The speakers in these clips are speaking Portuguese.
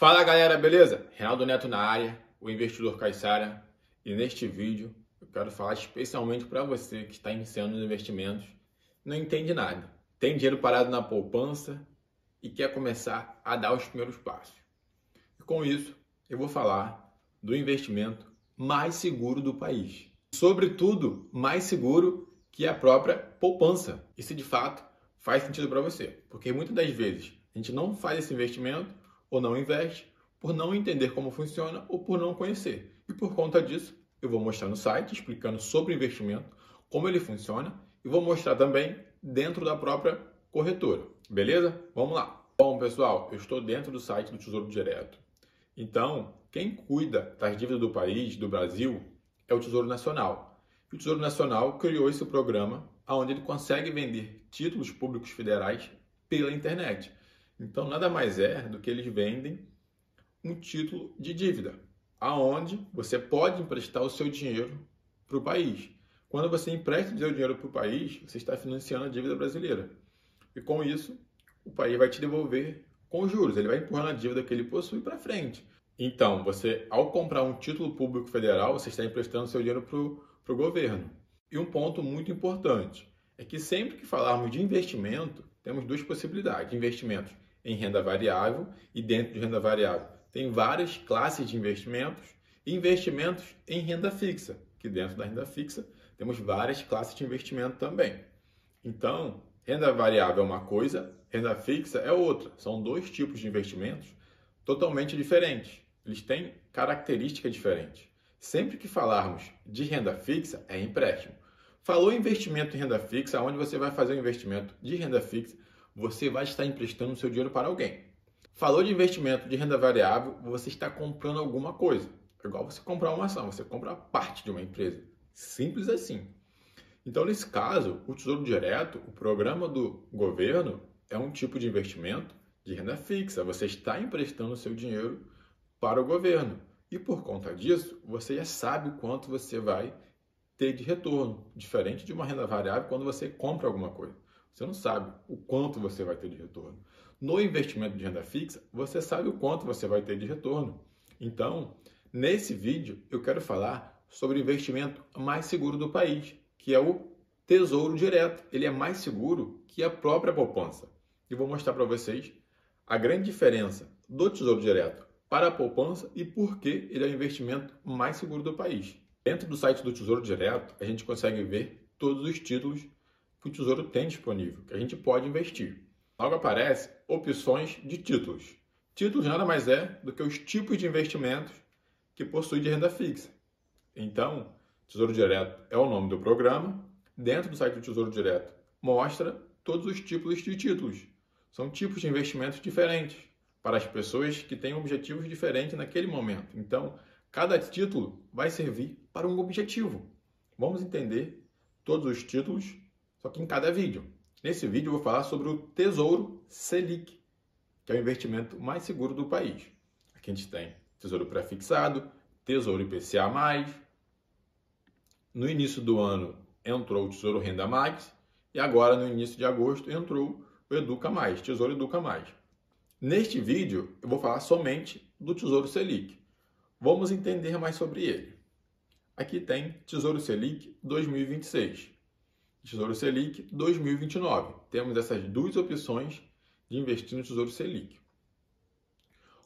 Fala galera, beleza? Reinaldo Neto na área, o investidor Caiçara, e neste vídeo eu quero falar especialmente para você que está iniciando nos investimentos, não entende nada, tem dinheiro parado na poupança e quer começar a dar os primeiros passos. E com isso eu vou falar do investimento mais seguro do país, sobretudo mais seguro que a própria poupança. E se de fato faz sentido para você, porque muitas das vezes a gente não faz esse investimento ou não investe por não entender como funciona ou por não conhecer. E por conta disso, eu vou mostrar no site explicando sobre o investimento, como ele funciona e vou mostrar também dentro da própria corretora. Beleza? Vamos lá. Bom, pessoal, eu estou dentro do site do Tesouro Direto. Então, quem cuida das dívidas do país, do Brasil, é o Tesouro Nacional. E o Tesouro Nacional criou esse programa onde ele consegue vender títulos públicos federais pela internet. Então, nada mais é do que eles vendem um título de dívida, aonde você pode emprestar o seu dinheiro para o país. Quando você empresta o seu dinheiro para o país, você está financiando a dívida brasileira. E com isso, o país vai te devolver com juros. Ele vai empurrando a dívida que ele possui para frente. Então, você, ao comprar um título público federal, você está emprestando seu dinheiro para o governo. E um ponto muito importante é que sempre que falarmos de investimento, temos duas possibilidades. Investimentos em renda variável, e dentro de renda variável tem várias classes de investimentos, e investimentos em renda fixa, que dentro da renda fixa temos várias classes de investimento também. Então, renda variável é uma coisa, renda fixa é outra. São dois tipos de investimentos totalmente diferentes. Eles têm características diferentes. Sempre que falarmos de renda fixa, é empréstimo. Falou em investimento em renda fixa, onde você vai fazer um investimento de renda fixa, você vai estar emprestando o seu dinheiro para alguém. Falou de investimento de renda variável, você está comprando alguma coisa. É igual você comprar uma ação, você compra parte de uma empresa. Simples assim. Então, nesse caso, o Tesouro Direto, o programa do governo, é um tipo de investimento de renda fixa. Você está emprestando o seu dinheiro para o governo. E por conta disso, você já sabe o quanto você vai ter de retorno. Diferente de uma renda variável, quando você compra alguma coisa. Você não sabe o quanto você vai ter de retorno. No investimento de renda fixa, você sabe o quanto você vai ter de retorno. Então, nesse vídeo, eu quero falar sobre o investimento mais seguro do país, que é o Tesouro Direto. Ele é mais seguro que a própria poupança. E vou mostrar para vocês a grande diferença do Tesouro Direto para a poupança e por que ele é o investimento mais seguro do país. Dentro do site do Tesouro Direto, a gente consegue ver todos os títulos que o Tesouro tem disponível, que a gente pode investir. Logo aparece opções de títulos. Títulos nada mais é do que os tipos de investimentos que possui de renda fixa. Então, Tesouro Direto é o nome do programa. Dentro do site do Tesouro Direto mostra todos os tipos de títulos. São tipos de investimentos diferentes para as pessoas que têm objetivos diferentes naquele momento. Então, cada título vai servir para um objetivo. Vamos entender todos os títulos, só que em cada vídeo. Nesse vídeo eu vou falar sobre o Tesouro Selic, que é o investimento mais seguro do país. Aqui a gente tem Tesouro Prefixado, Tesouro IPCA+, no início do ano entrou o Tesouro Renda Mais, e agora no início de agosto entrou o Educa Mais, Tesouro Educa Mais. Neste vídeo eu vou falar somente do Tesouro Selic. Vamos entender mais sobre ele. Aqui tem Tesouro Selic 2026. Tesouro Selic 2029. Temos essas duas opções de investir no Tesouro Selic.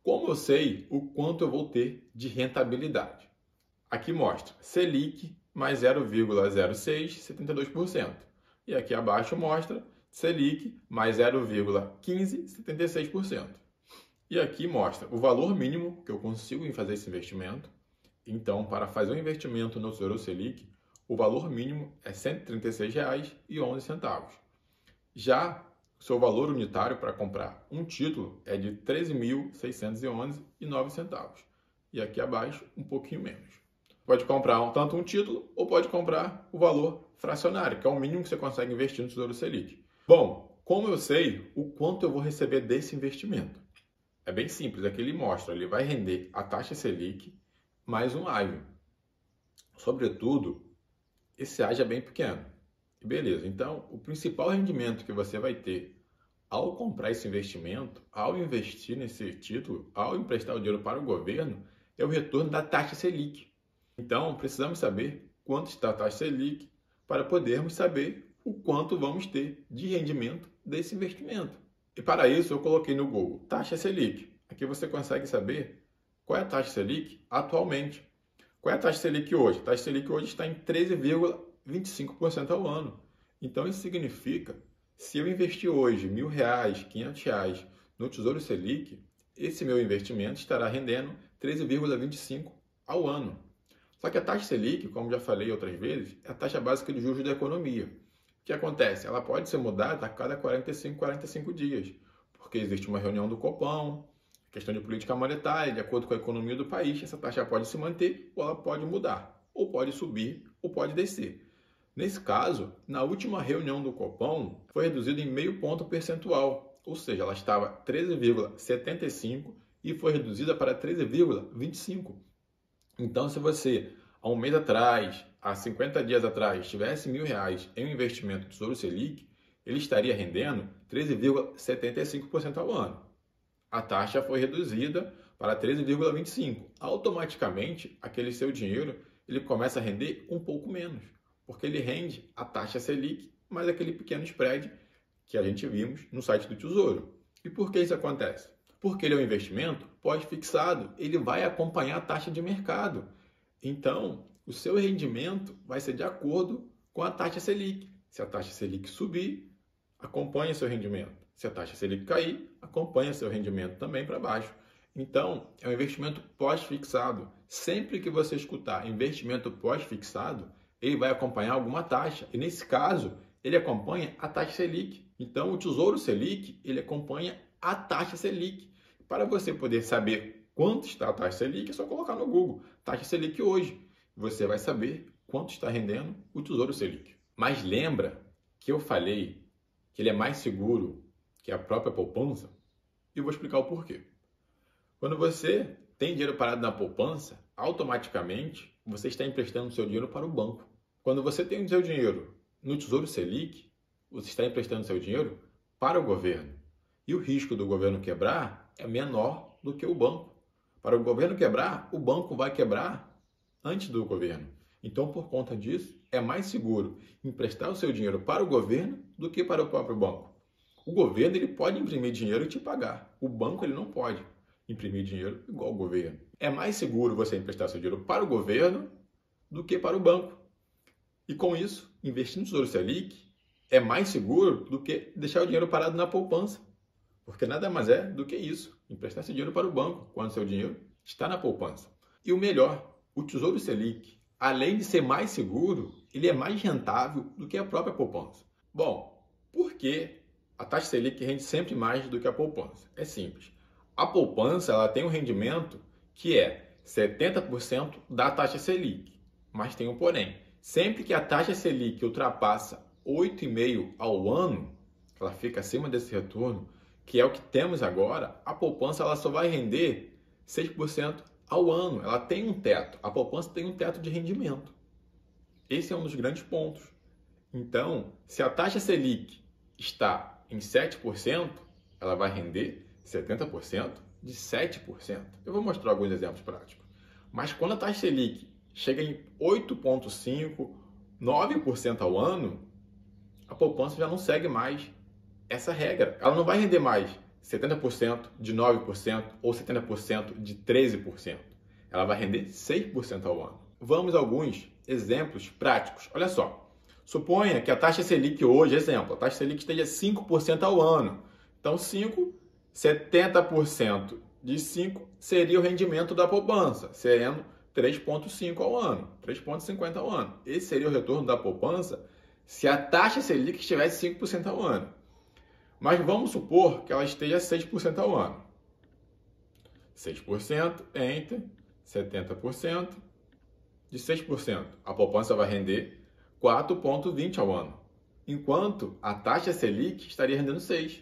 Como eu sei o quanto eu vou ter de rentabilidade? Aqui mostra Selic mais 0,0672%. E aqui abaixo mostra Selic mais 0,1576%. E aqui mostra o valor mínimo que eu consigo fazer esse investimento. Então, para fazer um investimento no Tesouro Selic, o valor mínimo é R$ 136,11. Já o seu valor unitário para comprar um título é de R$ 13.611,09. E aqui abaixo, um pouquinho menos. Pode comprar tanto um título ou pode comprar o valor fracionário, que é o mínimo que você consegue investir no Tesouro Selic. Bom, como eu sei o quanto eu vou receber desse investimento? É bem simples, aqui ele mostra, ele vai render a taxa Selic mais um ágio. Sobretudo, esse ágio é bem pequeno. E beleza, então o principal rendimento que você vai ter ao comprar esse investimento, ao investir nesse título, ao emprestar o dinheiro para o governo, é o retorno da taxa Selic. Então, precisamos saber quanto está a taxa Selic para podermos saber o quanto vamos ter de rendimento desse investimento. E para isso, eu coloquei no Google taxa Selic. Aqui você consegue saber qual é a taxa Selic atualmente. Qual é a taxa Selic hoje? A taxa Selic hoje está em 13,25% ao ano. Então, isso significa, se eu investir hoje R$ 1.000, R$ 500 no Tesouro Selic, esse meu investimento estará rendendo 13,25% ao ano. Só que a taxa Selic, como já falei outras vezes, é a taxa básica de juros da economia. O que acontece? Ela pode ser mudada a cada 45 dias, porque existe uma reunião do Copom, questão de política monetária, de acordo com a economia do país, essa taxa pode se manter ou ela pode mudar, ou pode subir ou pode descer. Nesse caso, na última reunião do Copom, foi reduzida em meio ponto percentual, ou seja, ela estava 13,75 e foi reduzida para 13,25. Então, se você, há um mês atrás, há 50 dias atrás, tivesse R$ 1.000 em um investimento do Tesouro Selic, ele estaria rendendo 13,75% ao ano. A taxa foi reduzida para 13,25%. Automaticamente, aquele seu dinheiro ele começa a render um pouco menos, porque ele rende a taxa Selic mais aquele pequeno spread que a gente vimos no site do Tesouro. E por que isso acontece? Porque ele é um investimento pós-fixado, ele vai acompanhar a taxa de mercado. Então, o seu rendimento vai ser de acordo com a taxa Selic. Se a taxa Selic subir, acompanha seu rendimento. Se a taxa Selic cair, acompanha seu rendimento também para baixo. Então, é um investimento pós-fixado. Sempre que você escutar investimento pós-fixado, ele vai acompanhar alguma taxa. E nesse caso, ele acompanha a taxa Selic. Então, o Tesouro Selic, ele acompanha a taxa Selic. Para você poder saber quanto está a taxa Selic, é só colocar no Google taxa Selic hoje. Você vai saber quanto está rendendo o Tesouro Selic. Mas lembra que eu falei que ele é mais seguro que a própria poupança? E eu vou explicar o porquê. Quando você tem dinheiro parado na poupança, automaticamente você está emprestando seu dinheiro para o banco. Quando você tem o seu dinheiro no Tesouro Selic, você está emprestando seu dinheiro para o governo. E o risco do governo quebrar é menor do que o banco. Para o governo quebrar, o banco vai quebrar antes do governo. Então, por conta disso, é mais seguro emprestar o seu dinheiro para o governo do que para o próprio banco. O governo ele pode imprimir dinheiro e te pagar. O banco ele não pode imprimir dinheiro igual o governo. É mais seguro você emprestar seu dinheiro para o governo do que para o banco. E com isso, investir no Tesouro Selic é mais seguro do que deixar o dinheiro parado na poupança. Porque nada mais é do que isso, emprestar seu dinheiro para o banco, quando seu dinheiro está na poupança. E o melhor, o Tesouro Selic, além de ser mais seguro, ele é mais rentável do que a própria poupança. Bom, por que a taxa Selic rende sempre mais do que a poupança? É simples. A poupança ela tem um rendimento que é 70% da taxa Selic. Mas tem um porém. Sempre que a taxa Selic ultrapassa 8,5% ao ano, ela fica acima desse retorno, que é o que temos agora, a poupança ela só vai render 6% ao ano. Ela tem um teto. A poupança tem um teto de rendimento. Esse é um dos grandes pontos. Então, se a taxa Selic está em 7%, ela vai render 70% de 7%. Eu vou mostrar alguns exemplos práticos. Mas quando a taxa Selic chega em 8,5%, 9% ao ano, a poupança já não segue mais essa regra. Ela não vai render mais 70% de 9% ou 70% de 13%. Ela vai render 6% ao ano. Vamos a alguns exemplos práticos. Olha só. Suponha que a taxa Selic hoje, exemplo, a taxa Selic esteja 5% ao ano. Então, 70% de 5 seria o rendimento da poupança, sendo 3,5 ao ano, 3,50 ao ano. Esse seria o retorno da poupança se a taxa Selic estivesse 5% ao ano. Mas vamos supor que ela esteja 6% ao ano. 6% entre 70% de 6%. A poupança vai render 4,20 ao ano. Enquanto a taxa Selic estaria rendendo 6%.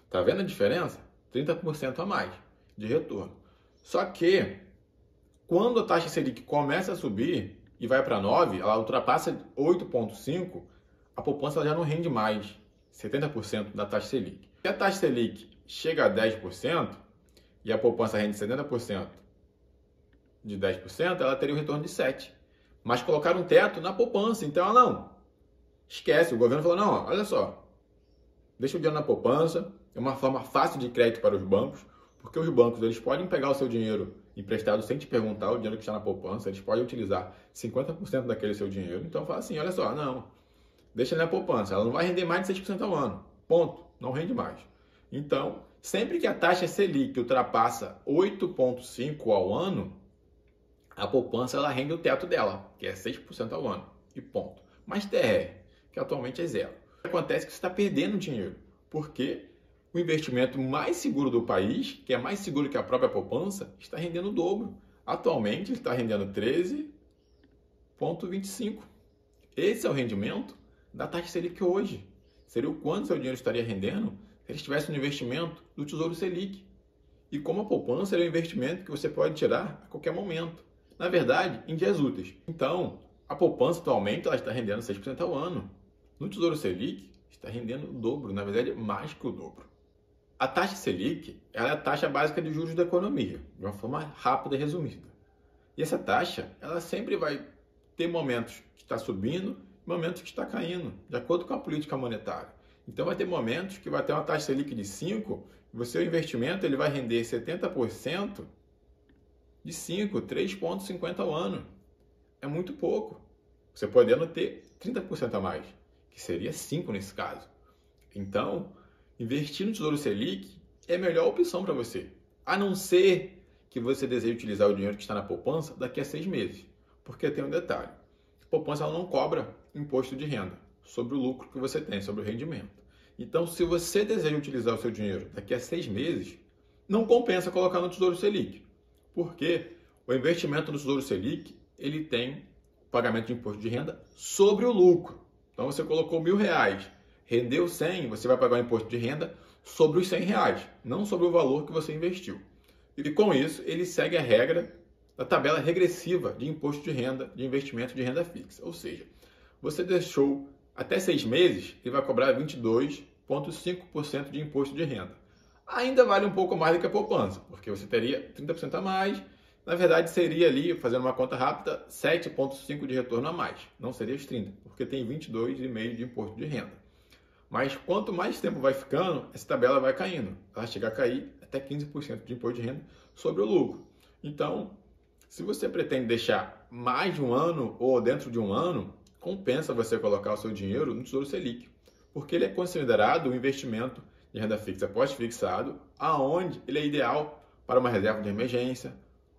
Está vendo a diferença? 30% a mais de retorno. Só que, quando a taxa Selic começa a subir e vai para 9%, ela ultrapassa 8,5%, a poupança já não rende mais 70% da taxa Selic. Se a taxa Selic chega a 10% e a poupança rende 70% de 10%, ela teria um retorno de 7%. Mas colocaram um teto na poupança, então ela não. Esquece, o governo falou, não, olha só, deixa o dinheiro na poupança, é uma forma fácil de crédito para os bancos, porque os bancos eles podem pegar o seu dinheiro emprestado sem te perguntar, o dinheiro que está na poupança, eles podem utilizar 50% daquele seu dinheiro. Então fala assim, olha só, não, deixa na poupança, ela não vai render mais de 6% ao ano, ponto, não rende mais. Então, sempre que a taxa Selic ultrapassa 8,5% ao ano, a poupança ela rende o teto dela, que é 6% ao ano, e ponto. Mas TR, que atualmente é zero. Acontece que você está perdendo dinheiro, porque o investimento mais seguro do país, que é mais seguro que a própria poupança, está rendendo o dobro. Atualmente ele está rendendo 13,25%. Esse é o rendimento da taxa Selic hoje. Seria o quanto seu dinheiro estaria rendendo se ele estivesse no investimento do Tesouro Selic. E como a poupança é um investimento que você pode tirar a qualquer momento. Na verdade, em dias úteis. Então, a poupança atualmente ela está rendendo 6% ao ano. No Tesouro Selic, está rendendo o dobro, na verdade, mais que o dobro. A taxa Selic ela é a taxa básica de juros da economia, de uma forma rápida e resumida. E essa taxa, ela sempre vai ter momentos que está subindo e momentos que está caindo, de acordo com a política monetária. Então, vai ter momentos que vai ter uma taxa Selic de 5%, e o seu investimento ele vai render 70% de 5, 3,50 ao ano. É muito pouco. Você podendo ter 30% a mais, que seria 5 nesse caso. Então, investir no Tesouro Selic é a melhor opção para você. A não ser que você deseje utilizar o dinheiro que está na poupança daqui a 6 meses. Porque tem um detalhe. A poupança ela não cobra imposto de renda sobre o lucro que você tem, sobre o rendimento. Então, se você deseja utilizar o seu dinheiro daqui a 6 meses, não compensa colocar no Tesouro Selic. Porque o investimento no Tesouro Selic, ele tem pagamento de imposto de renda sobre o lucro. Então, você colocou R$1.000, rendeu 100, você vai pagar o imposto de renda sobre os R$100, não sobre o valor que você investiu. E com isso, ele segue a regra da tabela regressiva de imposto de renda, de investimento de renda fixa. Ou seja, você deixou até 6 meses, ele vai cobrar 22,5% de imposto de renda. Ainda vale um pouco mais do que a poupança, porque você teria 30% a mais. Na verdade, seria ali, fazendo uma conta rápida, 7,5% de retorno a mais. Não seria os 30%, porque tem 22,5% de imposto de renda. Mas quanto mais tempo vai ficando, essa tabela vai caindo. Ela chega a cair até 15% de imposto de renda sobre o lucro. Então, se você pretende deixar mais de um ano ou dentro de um ano, compensa você colocar o seu dinheiro no Tesouro Selic, porque ele é considerado um investimento de renda fixa pós-fixado, aonde ele é ideal para uma reserva de emergência,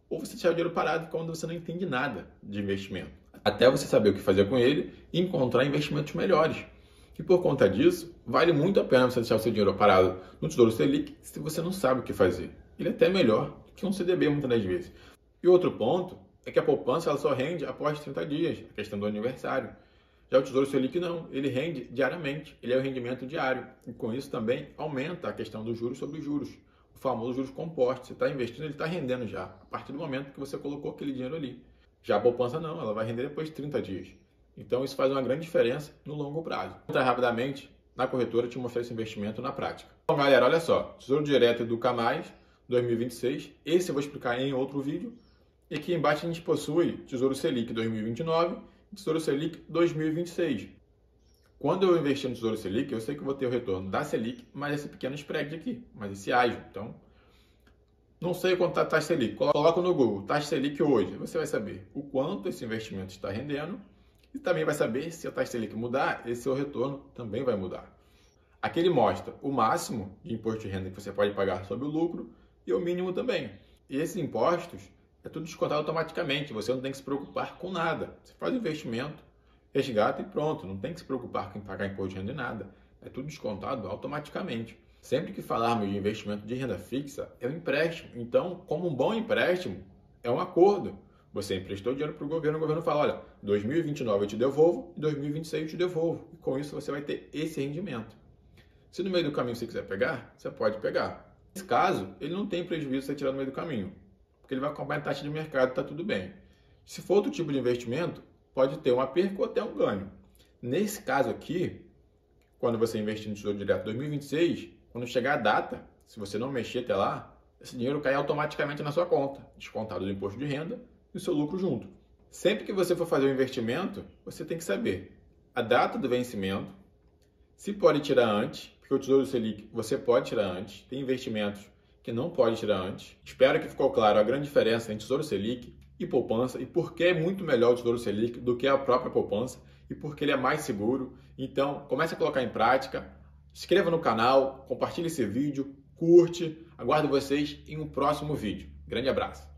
ou você deixar o dinheiro parado quando você não entende nada de investimento, até você saber o que fazer com ele e encontrar investimentos melhores. E por conta disso, vale muito a pena você deixar o seu dinheiro parado no Tesouro Selic se você não sabe o que fazer. Ele é até melhor que um CDB muitas das vezes. E outro ponto é que a poupança ela só rende após 30 dias, a questão do aniversário. Já o Tesouro Selic não, ele rende diariamente, ele é o rendimento diário. E com isso também aumenta a questão dos juros sobre os juros, o famoso juros compostos. Você está investindo, ele está rendendo já, a partir do momento que você colocou aquele dinheiro ali. Já a poupança não, ela vai render depois de 30 dias. Então isso faz uma grande diferença no longo prazo. Vou entrar rapidamente na corretora te mostrar esse investimento na prática. Então galera, olha só, Tesouro Direto Educa Mais 2026, esse eu vou explicar em outro vídeo. E aqui embaixo a gente possui Tesouro Selic 2029 e Tesouro Selic 2026. Quando eu investir no Tesouro Selic, eu sei que eu vou ter o retorno da Selic, mas esse pequeno spread aqui, mas esse ágio. Então, não sei quanto está a taxa Selic. Coloca no Google, taxa Selic hoje. Você vai saber o quanto esse investimento está rendendo e também vai saber se a taxa Selic mudar, esse seu retorno também vai mudar. Aqui ele mostra o máximo de imposto de renda que você pode pagar sobre o lucro e o mínimo também. E esses impostos é tudo descontado automaticamente, você não tem que se preocupar com nada. Você faz o investimento, resgata e pronto, não tem que se preocupar com pagar imposto de renda e nada. É tudo descontado automaticamente. Sempre que falarmos de investimento de renda fixa, é um empréstimo. Então, como um bom empréstimo, é um acordo. Você emprestou dinheiro para o governo fala, olha, 2029 eu te devolvo e 2026 eu te devolvo. E com isso você vai ter esse rendimento. Se no meio do caminho você quiser pegar, você pode pegar. Nesse caso, ele não tem prejuízo você tirar no meio do caminho, porque ele vai acompanhar a taxa de mercado, está tudo bem. Se for outro tipo de investimento, pode ter uma perca ou até um ganho. Nesse caso aqui, quando você investir no Tesouro Direto 2026, Quando chegar a data, se você não mexer até lá, esse dinheiro cai automaticamente na sua conta, descontado do imposto de renda e o seu lucro junto. Sempre que você for fazer um investimento, você tem que saber a data do vencimento, se pode tirar antes, porque o Tesouro Selic você pode tirar antes, tem investimentos que não pode tirar antes. Espero que ficou claro a grande diferença entre Tesouro Selic e poupança e por que é muito melhor o Tesouro Selic do que a própria poupança e porque ele é mais seguro. Então, comece a colocar em prática, se inscreva no canal, compartilhe esse vídeo, curte. Aguardo vocês em um próximo vídeo. Grande abraço!